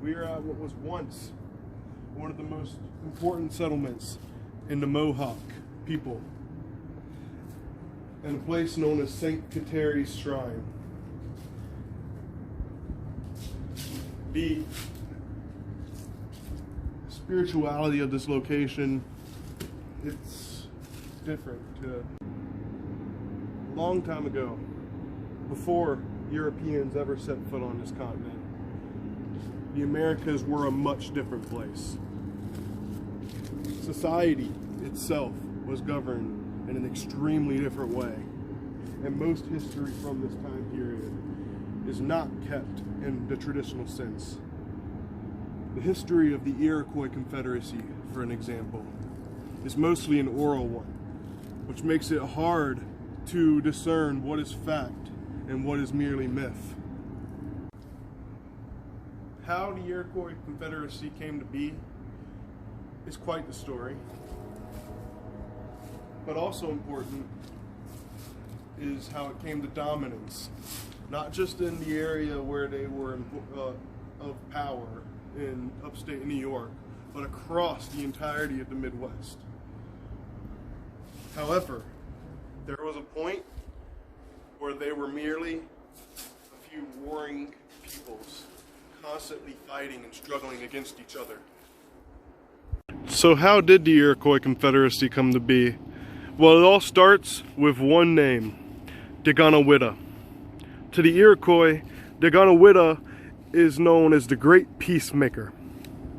We are at what was once one of the most important settlements in the Mohawk people, and a place known as St. Kateri's Shrine. The spirituality of this location, it's different. A long time ago, before Europeans ever set foot on this continent, the Americas were a much different place. Society itself was governed in an extremely different way, and most history from this time period is not kept in the traditional sense. The history of the Iroquois Confederacy, for an example, is mostly an oral one, which makes it hard to discern what is fact and what is merely myth. How the Iroquois Confederacy came to be is quite the story, but also important is how it came to dominance, not just in the area where they were of power in upstate New York, but across the entirety of the Midwest. However, there was a point where they were merely a few warring peoples, constantly fighting and struggling against each other. So how did the Iroquois Confederacy come to be? Well, it all starts with one name, Caughnawaga. To the Iroquois, Caughnawaga is known as the Great Peacemaker.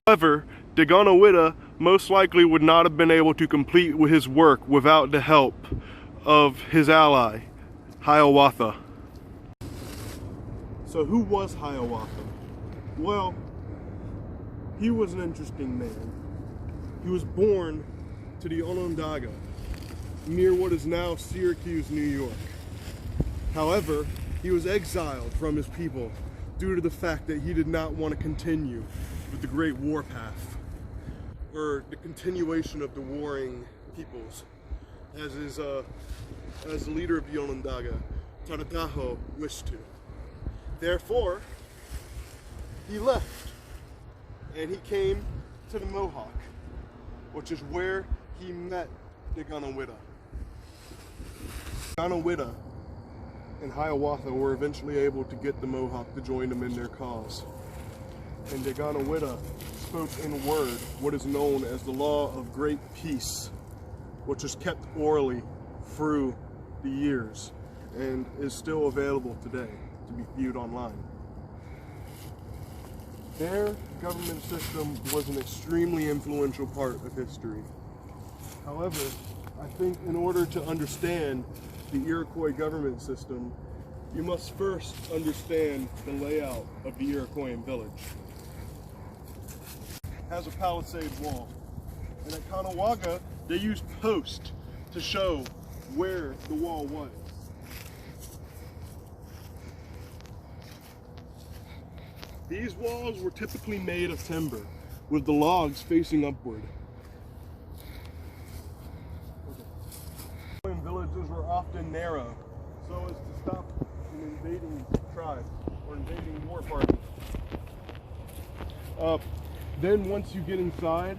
However, Caughnawaga most likely would not have been able to complete his work without the help of his ally, Hiawatha. So who was Hiawatha? Well, he was an interesting man. He was born to the Onondaga, near what is now Syracuse, New York. However, he was exiled from his people due to the fact that he did not want to continue with the Great Warpath, or the continuation of the warring peoples, as the leader of the Onondaga, Tarataho, wished to. Therefore, he left, and he came to the Mohawk, which is where he met the Caughnawaga. Caughnawaga and Hiawatha were eventually able to get the Mohawk to join them in their cause. And the Caughnawaga spoke in word what is known as the Law of Great Peace, which is kept orally through the years and is still available today to be viewed online. Their government system was an extremely influential part of history. However, I think in order to understand the Iroquois government system, you must first understand the layout of the Iroquois village. It has a palisade wall, and at Caughnawaga, they used posts to show where the wall was. These walls were typically made of timber, with the logs facing upward. Villages were often narrow, so as to stop an invading tribe or invading war party. Then once you get inside,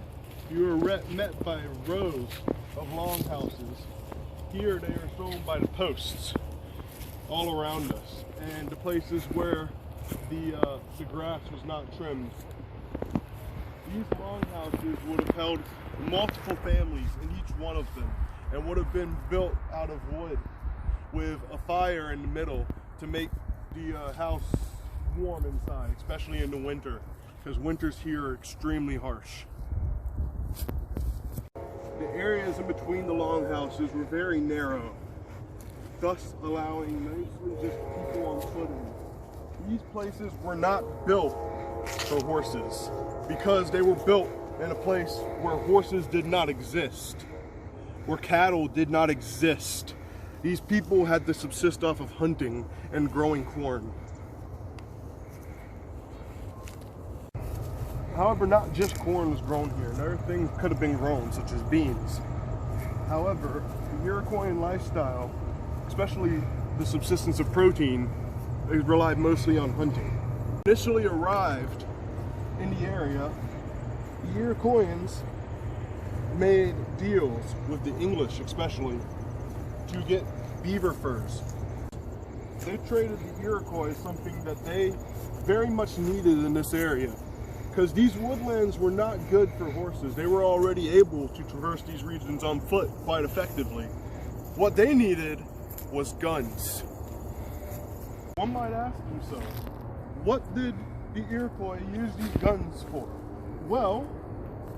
you are met by rows of longhouses. Here they are shown by the posts all around us, and the places where the grass was not trimmed. These longhouses would have held multiple families in each one of them, and would have been built out of wood with a fire in the middle to make the house warm inside, especially in the winter, because winters here are extremely harsh. The areas in between the longhouses were very narrow, thus allowing mostly just people on footing. These places were not built for horses, because they were built in a place where horses did not exist, where cattle did not exist. These people had to subsist off of hunting and growing corn. However, not just corn was grown here, and other things could have been grown, such as beans. However, the Iroquois lifestyle, especially the subsistence of protein, they relied mostly on hunting. Initially arrived in the area, the Iroquoians made deals with the English especially to get beaver furs. They traded the Iroquois something that they very much needed in this area, because these woodlands were not good for horses. They were already able to traverse these regions on foot quite effectively. What they needed was guns. One might ask himself, what did the Iroquois use these guns for? Well,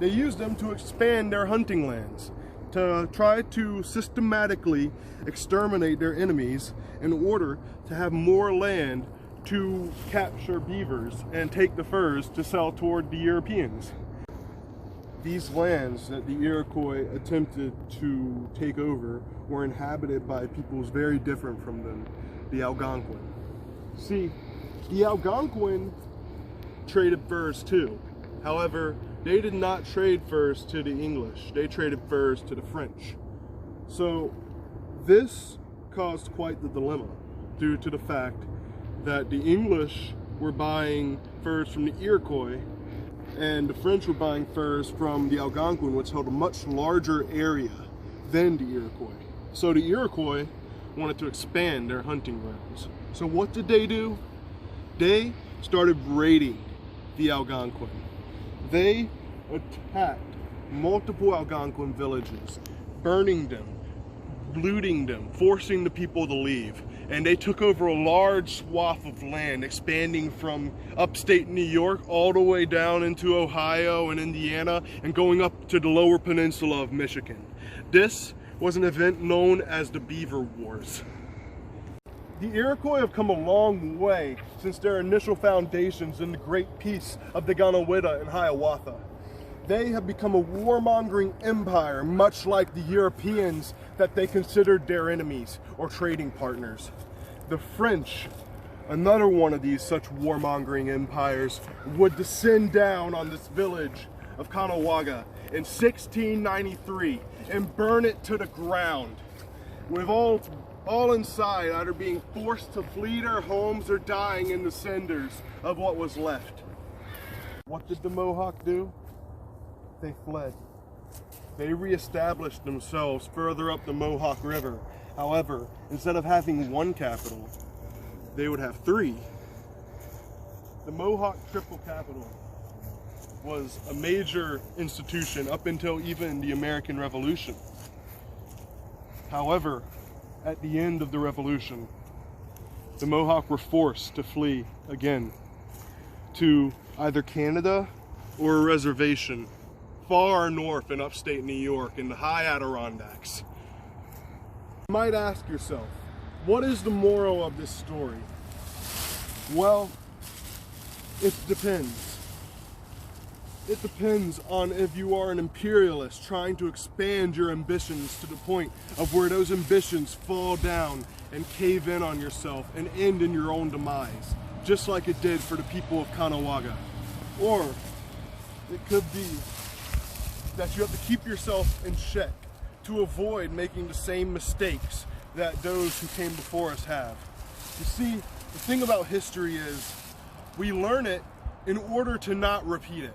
they used them to expand their hunting lands, to try to systematically exterminate their enemies in order to have more land to capture beavers and take the furs to sell toward the Europeans. These lands that the Iroquois attempted to take over were inhabited by peoples very different from them, the Algonquin. See, the Algonquin traded furs too. However, they did not trade furs to the English. They traded furs to the French. So this caused quite the dilemma due to the fact that the English were buying furs from the Iroquois and the French were buying furs from the Algonquin, which held a much larger area than the Iroquois. So the Iroquois wanted to expand their hunting grounds. So what did they do? They started raiding the Algonquin. They attacked multiple Algonquin villages, burning them, looting them, forcing the people to leave. And they took over a large swath of land, expanding from upstate New York all the way down into Ohio and Indiana and going up to the lower peninsula of Michigan. This was an event known as the Beaver Wars. The Iroquois have come a long way since their initial foundations in the Great Peace of the Caughnawaga and Hiawatha. They have become a warmongering empire, much like the Europeans that they considered their enemies or trading partners. The French, another one of these such warmongering empires, would descend down on this village of Caughnawaga in 1693 and burn it to the ground, with all inside either being forced to flee their homes or dying in the cinders of what was left. What did the Mohawk do? They fled. They reestablished themselves further up the Mohawk River. However, instead of having one capital, they would have three. The Mohawk Triple Capital was a major institution up until even the American Revolution. However, at the end of the Revolution, the Mohawk were forced to flee again to either Canada or a reservation far north in upstate New York in the high Adirondacks. You might ask yourself, what is the moral of this story? Well, it depends. It depends on if you are an imperialist trying to expand your ambitions to the point of where those ambitions fall down and cave in on yourself and end in your own demise, just like it did for the people of Caughnawaga. Or it could be that you have to keep yourself in check to avoid making the same mistakes that those who came before us have. You see, the thing about history is we learn it in order to not repeat it.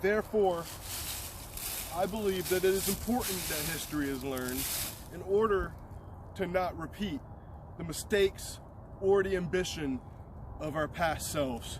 Therefore, I believe that it is important that history is learned in order to not repeat the mistakes or the ambition of our past selves.